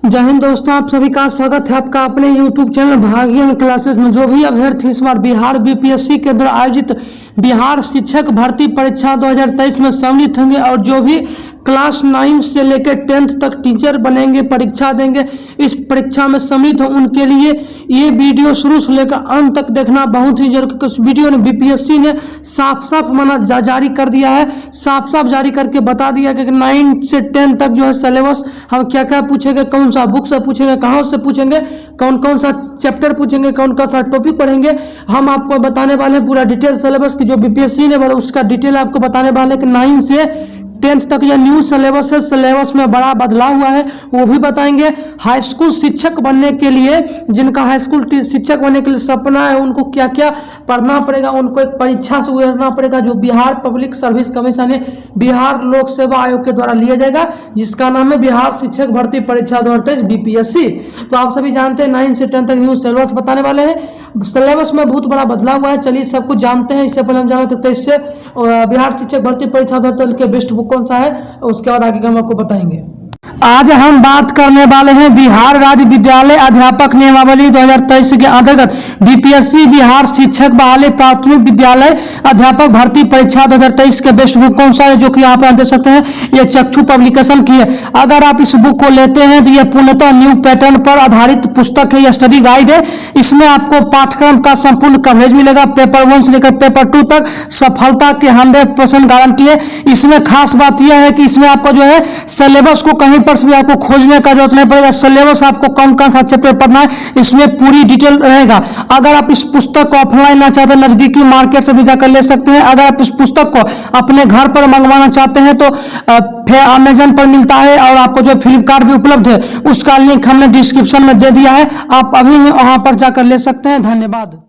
जय हिंद दोस्तों, आप सभी का स्वागत है आपका अपने YouTube चैनल भाग्यन क्लासेस में। जो भी अभ्यर्थी इस बार बिहार बीपीएससी के द्वारा आयोजित बिहार शिक्षक भर्ती परीक्षा 2023 में सम्मिलित होंगे और जो भी क्लास 9 से लेकर 10th तक टीचर बनेंगे, परीक्षा देंगे, इस परीक्षा में सम्मिलित हो, उनके लिए ये वीडियो शुरू से लेकर अंत तक देखना बहुत ही जरूरी। क्योंकि इस वीडियो ने बीपीएससी ने साफ साफ मना जारी कर दिया है, साफ साफ जारी करके बता दिया कि 9 से 10 तक जो है सिलेबस हम क्या क्या पूछेंगे, कौन सा बुक से पूछेंगे, कहाँ से पूछेंगे, कौन कौन सा चैप्टर पूछेंगे, कौन कौन सा टॉपिक पढ़ेंगे, हम आपको बताने वाले हैं। पूरा डिटेल सिलेबस की जो बीपीएससी ने बोला उसका डिटेल आपको बताने वाले कि 9 से 10th तक यह न्यू सिलेबस है, सिलेबस में बड़ा बदलाव हुआ है वो भी बताएंगे। हाई स्कूल शिक्षक बनने के लिए, जिनका हाई स्कूल शिक्षक बनने के लिए सपना है, उनको क्या क्या पढ़ना पड़ेगा, उनको एक परीक्षा से गुजरना पड़ेगा जो बिहार पब्लिक सर्विस कमीशन है, बिहार लोक सेवा आयोग के द्वारा लिया जाएगा, जिसका नाम है बिहार शिक्षक भर्ती परीक्षा 2023 बीपीएससी। तो आप सभी जानते हैं 9 से 10 तक न्यू सिलेबस बताने वाले हैं। सिलेबस में बहुत बड़ा बदलाव हुआ है, चलिए सब कुछ जानते हैं। इससे पहले हम जानते थे इससे बिहार शिक्षक भर्ती परीक्षा 2023 के बेस्ट बुक कौन सा है, उसके बाद आगे हम आपको बताएंगे। आज हम बात करने वाले हैं बिहार राज्य विद्यालय अध्यापक नियमावली 2023 के अंतर्गत बीपीएससी बिहार शिक्षक बहाली प्राथमिक विद्यालय अध्यापक भर्ती परीक्षा 2023 के बेस्ट बुक कौन सा है, जो कि यहाँ पर देख सकते हैं ये चक्षु पब्लिकेशन की है। अगर आप इस बुक को लेते हैं तो ये पूर्णतः न्यू पैटर्न पर आधारित पुस्तक है, यह स्टडी गाइड है। इसमें आपको पाठ्यक्रम का संपूर्ण कवरेज मिलेगा, पेपर 1 से लेकर पेपर 2 तक सफलता की 100% गारंटी है। इसमें खास बात यह है कि इसमें आपको जो है सिलेबस को कहीं पर भी आपको खोजने का जरूरत नहीं पड़ेगा। सिलेबस आपको कौन कौन सा चैप्टर पढ़ना है इसमें पूरी डिटेल रहेगा। अगर आप इस पुस्तक को ऑफलाइन ना चाहते, नजदीकी मार्केट से भी जाकर ले सकते हैं। अगर आप इस पुस्तक को अपने घर पर मंगवाना चाहते हैं तो अमेजन पर मिलता है और आपको जो फ्लिपकार्ट भी उपलब्ध है, उसका लिंक हमने डिस्क्रिप्शन में दे दिया है, आप अभी वहां पर जाकर ले सकते हैं। धन्यवाद।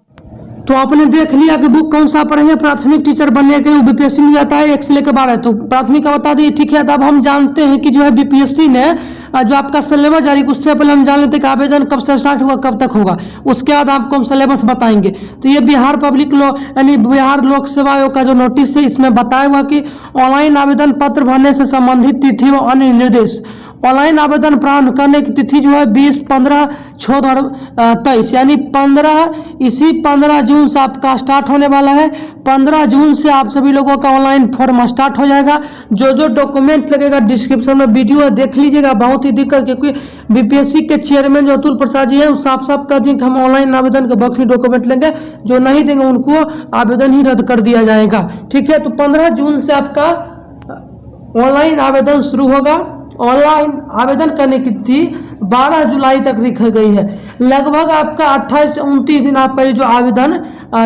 तो आपने देख लिया कि बुक कौन सा पढ़ेंगे। प्राथमिक टीचर बनने के बीपीएससी में जाता है 1 से लेकर 12, तो प्राथमिक का बता दिए, ठीक है। अब हम जानते हैं कि जो है बीपीएससी ने जो आपका सिलेबस जारी, उससे पहले हम जान लेते हैं कि आवेदन कब से स्टार्ट होगा, कब तक होगा, उसके बाद आपको हम सिलेबस बताएंगे। तो ये बिहार पब्लिक यानी बिहार लोक सेवा आयोग का जो नोटिस है, इसमें बताया हुआ कि ऑनलाइन आवेदन पत्र भरने से संबंधित तिथि व अन्य निर्देश। ऑनलाइन आवेदन प्रारंभ करने की तिथि जो है 20-15-2023 यानी 15 जून से आपका स्टार्ट होने वाला है। 15 जून से आप सभी लोगों का ऑनलाइन फॉर्म स्टार्ट हो जाएगा। जो जो डॉक्यूमेंट लगेगा डिस्क्रिप्शन में वीडियो देख लीजिएगा। बहुत ही दिक्कत, क्योंकि बीपीएससी के चेयरमैन जो अतुल प्रसाद जी हैं, वो साफ साफ कहते हैं कि हम ऑनलाइन आवेदन के वक्त ही डॉक्यूमेंट लेंगे, जो नहीं देंगे उनको आवेदन ही रद्द कर दिया जाएगा, ठीक है। तो 15 जून से आपका ऑनलाइन आवेदन शुरू होगा। ऑनलाइन आवेदन करने की तिथि 12 जुलाई तक रखी गई है। लगभग आपका 28 से 29 दिन आपका ये जो आवेदन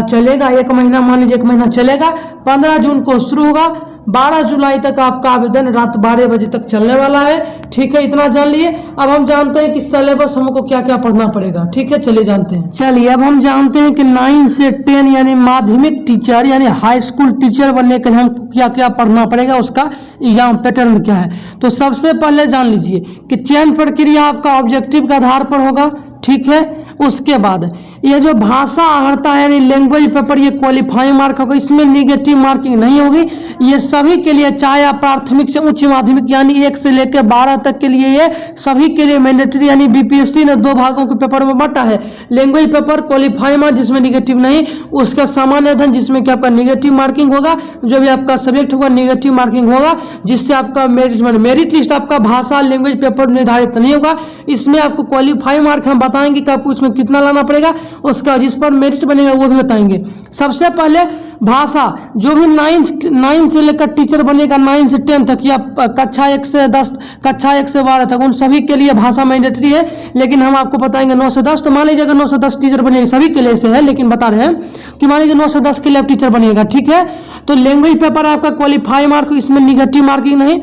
चलेगा, 1 महीना, मान लीजिए 1 महीना चलेगा। 15 जून को शुरू होगा, 12 जुलाई तक आपका आवेदन रात 12 बजे तक चलने वाला है, ठीक है। इतना जान लिए। अब हम जानते हैं कि सिलेबस हमको क्या क्या पढ़ना पड़ेगा, ठीक है। चलिए जानते हैं। चलिए अब हम जानते हैं कि 9 से 10 यानी माध्यमिक टीचर यानी हाई स्कूल टीचर बनने के लिए हमको क्या क्या पढ़ना पड़ेगा, उसका एग्जाम पैटर्न क्या है। तो सबसे पहले जान लीजिए कि चयन प्रक्रिया आपका ऑब्जेक्टिव के आधार पर होगा, ठीक है। उसके बाद ये जो भाषा अर्हता है यानी लैंग्वेज पेपर, ये क्वालिफाइंग मार्क होगा, इसमें निगेटिव मार्किंग नहीं होगी। ये सभी के लिए, चाहे आप प्राथमिक से उच्च माध्यमिक यानी 1 से लेकर 12 तक के लिए, ये सभी के लिए मैंडेटरी। यानी बीपीएससी ने 2 भागों के पेपर में बांटा है, लैंग्वेज पेपर क्वालिफाइंग मार्क जिसमें निगेटिव नहीं, उसका सामान्य अध्ययन जिसमें कि आपका निगेटिव मार्किंग होगा, जो भी आपका सब्जेक्ट होगा निगेटिव मार्किंग होगा, जिससे आपका मेरिट लिस्ट आपका भाषा लैंग्वेज पेपर निर्धारित नहीं होगा। इसमें आपको क्वालिफाइंग मार्क हम बताएंगे कि आपको इसमें कितना लाना पड़ेगा, उसका जिस पर मेरिट बनेगा वो भी बताएंगे। सबसे पहले भाषा, जो भी 9 से लेकर टीचर बनेगा 9 से 10 तक या कक्षा 1 से 10, कक्षा 1 से 12 तक, उन सभी के लिए भाषा मैंडेटरी है। लेकिन हम आपको बताएंगे 9 से 10, तो मान लीजिए अगर 9 से 10 टीचर बनेगा, सभी के लिए से है, लेकिन बता रहे हैं कि मान लीजिए 9 से 10 के लिए आप टीचर बनेगा, ठीक है। तो लैंग्वेज पेपर आपका क्वालिफाई मार्क, इसमें निगेटिव मार्किंग नहीं।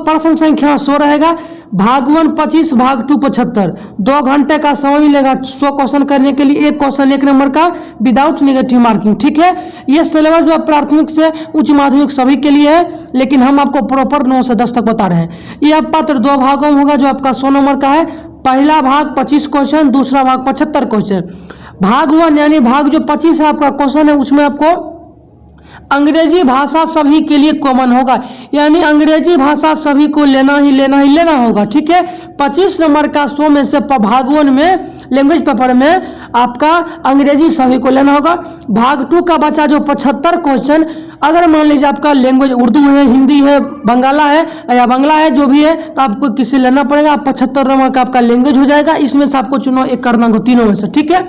पर्सन संख्या 100 रहेगा। भाग 1 25, भाग 2 75, 2 घंटे का समय मिलेगा 100 क्वेश्चन करने के लिए। एक क्वेश्चन 1 नंबर का विदाउट नेगेटिव मार्किंग, ठीक है। ये सिलेबस जो प्राथमिक से उच्च माध्यमिक सभी के लिए है, लेकिन हम आपको प्रॉपर 9 से 10 तक बता रहे हैं। यह पत्र 2 भागों में होगा, जो आपका 100 नंबर का है। पहला भाग 25 क्वेश्चन, दूसरा भाग 75 क्वेश्चन। भाग 1 यानी भाग जो 25 है आपका क्वेश्चन है, उसमें आपको अंग्रेजी भाषा सभी के लिए कॉमन होगा, यानी अंग्रेजी भाषा सभी को लेना होगा। ठीक है, 25 नंबर का 100 में से भाग 1 में लैंग्वेज पेपर में आपका अंग्रेजी सभी को लेना होगा। भाग 2 का बचा जो 75 क्वेश्चन, अगर मान लीजिए आपका लैंग्वेज उर्दू है, हिंदी है, बंगाला है या बांग्ला है, जो भी है, तो आपको किसी लेना पड़ेगा। 75 नंबर का आपका लैंग्वेज हो जाएगा। इसमें से आपको चुनाव एक करना होगा तीनों में से। ठीक है,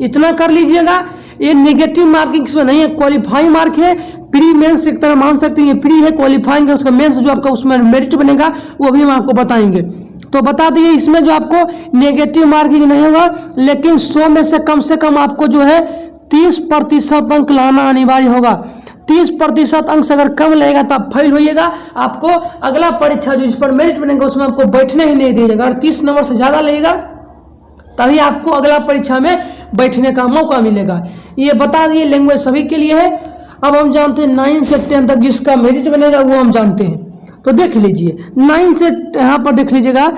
इतना कर लीजिएगा। ये नेगेटिव मार्किंग इसमें नहीं है, क्वालिफाइंग मार्क है। प्री मेंस एक तरह मान सकते हैं, ये प्री है, क्वालिफाइंग है, उसका मेंस जो आपका उसमें मेरिट बनेगा वो भी हम आपको बताएंगे। तो बता दिए इसमें जो आपको नेगेटिव मार्किंग नहीं होगा, लेकिन 100 में से कम आपको जो है 30% अंक लाना अनिवार्य होगा। 30% अंक से अगर कम लगेगा तो आप फेल होइएगा। आपको अगला परीक्षा जो इस पर मेरिट बनेगा उसमें आपको बैठने ही नहीं दिया जाएगा। अगर 30 नंबर से ज़्यादा लगेगा तभी आपको अगला परीक्षा में बैठने का मौका मिलेगा। ये बता दिए लैंग्वेज सभी के लिए है। अब हम जानते हैं 9 से 10 तक जिसका मेरिट बनेगा वो हम जानते हैं। तो देख लीजिए 9 से यहाँ पर देख लीजिएगा,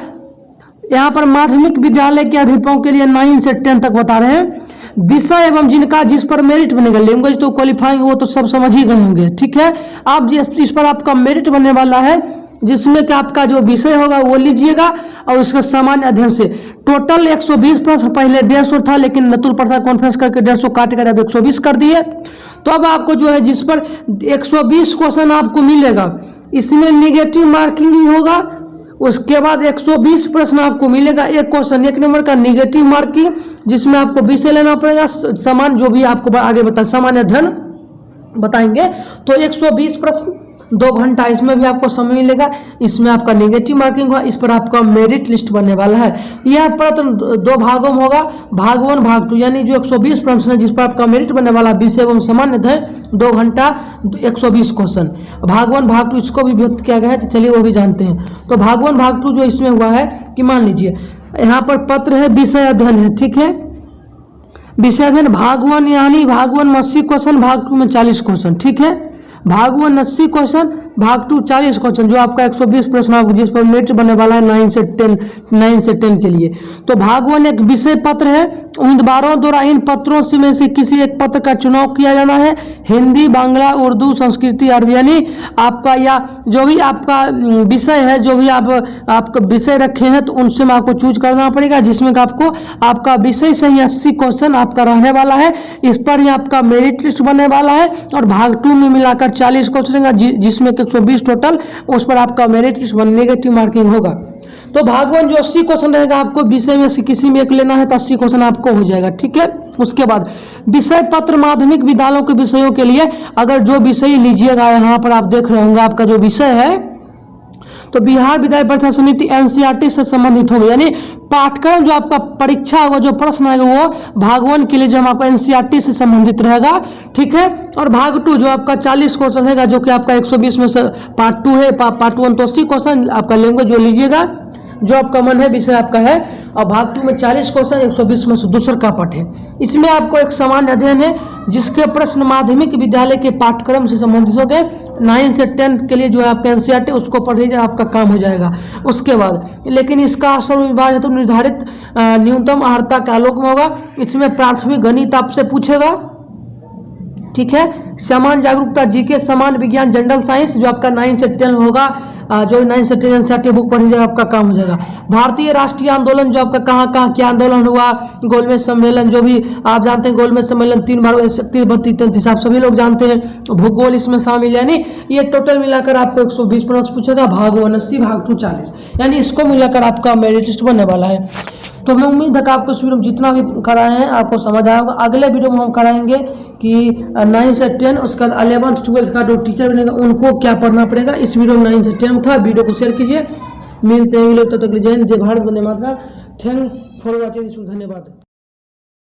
यहाँ पर माध्यमिक विद्यालय के अध्यापकों के लिए 9 से 10 तक बता रहे हैं। विषय एवं जिनका जिस पर मेरिट बनेगा, लैंग्वेज तो क्वालिफाइंग वो तो सब समझ ही गए होंगे। ठीक है, आप इस पर आपका मेरिट बनने वाला है, जिसमें कि आपका जो विषय होगा वो लीजिएगा और उसका सामान्य अध्ययन से टोटल 120 प्रश्न, पहले 150 था लेकिन नतुल प्रसाद कॉन्फ्रेंस करके 150 काट कर अब 120 कर दिए। तो अब आपको जो है जिस पर 120 क्वेश्चन आपको मिलेगा, इसमें निगेटिव मार्किंग ही होगा। उसके बाद 120 प्रश्न आपको मिलेगा। एक क्वेश्चन 1 नंबर का निगेटिव मार्किंग, जिसमें आपको विषय लेना पड़ेगा, समान जो भी आपको आगे बता सामान्य अध्ययन बताएंगे। तो 120 प्रश्न 2 घंटा इसमें भी आपको समय मिलेगा। इसमें आपका नेगेटिव मार्किंग होगा, इस पर आपका मेरिट लिस्ट बनने वाला है। यह प्रश्न 2 भागों में होगा, भाग 1 भाग 2, यानी जो 120 प्रश्न है जिस पर आपका मेरिट बनने वाला विषय एवं सामान्य अध्ययन 2 घंटा 120 क्वेश्चन। भाग 1 भाग 2 इसको भी व्यक्त किया गया है, तो चलिए वो भी जानते हैं। तो भाग 1 भाग 2 जो इसमें हुआ है कि मान लीजिए यहाँ पर पत्र है, विषय अध्ययन है। ठीक है, विषय अध्ययन भाग 1 यानी भाग 1 में 80 क्वेश्चन, भाग 2 में 40 क्वेश्चन। ठीक है, भाग 1 80 क्वेश्चन, भाग 2 40 क्वेश्चन, जो आपका 120 प्रश्न आपको जिस पर मेरिट बनने वाला है 9 से 10 के लिए। तो भाग 1 एक विषय पत्र है। उम्मीदवारों द्वारा इन पत्रों से में से किसी एक पत्र का चुनाव किया जाना है। हिंदी, बांग्ला, उर्दू, संस्कृति, अरबी, यानी आपका या जो भी आपका विषय है, जो भी आपका विषय रखे हैं तो उनसे में आपको चूज करना पड़ेगा, जिसमें आपको आपका विषय से ही 80 क्वेश्चन आपका रहने वाला है। इस पर ही आपका मेरिट लिस्ट बनने वाला है। और भाग 2 में मिलाकर 40 क्वेश्चन जिसमें 120 टोटल, उस पर आपका मेरिट लिस्ट बन नेगेटिव मार्किंग होगा। तो भाग 1 जो 80 क्वेश्चन रहेगा, आपको विषय में से किसी में एक लेना है तो 80 क्वेश्चन आपको हो जाएगा। ठीक है, उसके बाद विषय पत्र माध्यमिक विद्यालयों के विषयों के लिए अगर जो विषय लीजिएगा, यहाँ पर आप देख रहे होंगे आपका जो विषय है तो बिहार विद्यालय परीक्षा समिति एनसीईआरटी से संबंधित होगा, यानी पाठ्यक्रम जो आपका परीक्षा होगा, जो प्रश्न आएगा वो भाग 1 के लिए जो हम आपका एनसीईआरटी से संबंधित रहेगा। ठीक है, और भाग 2 जो आपका 40 क्वेश्चन रहेगा, जो कि आपका 120 में से पार्ट 2 है, पार्ट 1 तो 80 क्वेश्चन आपका लैंग्वेज जो लीजिएगा, जो आपका मन है विषय आपका है। और भाग 2 में 40 क्वेश्चन, 120 में से दूसरा का पाठ है। इसमें आपको एक सामान्य अध्ययन है, जिसके प्रश्न माध्यमिक विद्यालय के पाठ्यक्रम से संबंधित हो गए। 9 से 10 के लिए जो है आपका एनसीईआरटी, उसको पढ़ लीजिए, आपका काम हो जाएगा। उसके बाद लेकिन इसका असर विभाग है तो निर्धारित न्यूनतम अर्हता के आलोक में होगा। इसमें प्राथमिक गणित आपसे पूछेगा। ठीक है, समान जागरूकता, जीके, समान विज्ञान, जनरल साइंस जो आपका 9 से 10 होगा, जो 9 से 10 एनसीईआरटी बुक पढ़ लीजिएगा, आपका काम हो जाएगा। भारतीय राष्ट्रीय आंदोलन जो आपका कहाँ क्या आंदोलन हुआ, गोलमेज सम्मेलन, जो भी आप जानते हैं गोलमेज सम्मेलन 3 बार 31-32 आप सभी लोग जानते हैं। भूगोल इसमें शामिल, यानी ये टोटल मिलाकर आपको 120 प्रश्न पूछेगा। भाग 1 80, भाग 2 40, यानी इसको मिलाकर आपका मेरिट लिस्ट बनने वाला है। तो हमें उम्मीद है कि आपको इस वीडियो में जितना भी कराए हैं आपको समझ आया होगा। अगले वीडियो में हम कराएंगे कि 9 से 10 उसका 11th 12th का जो टीचर बनेगा उनको क्या पढ़ना पड़ेगा। इस वीडियो में 9 से 10 था। वीडियो को शेयर कीजिए। मिलते हैं अगले, तब तक जय हिंद, जय Bharat, Vande Mataram. Thank for watching, धन्यवाद।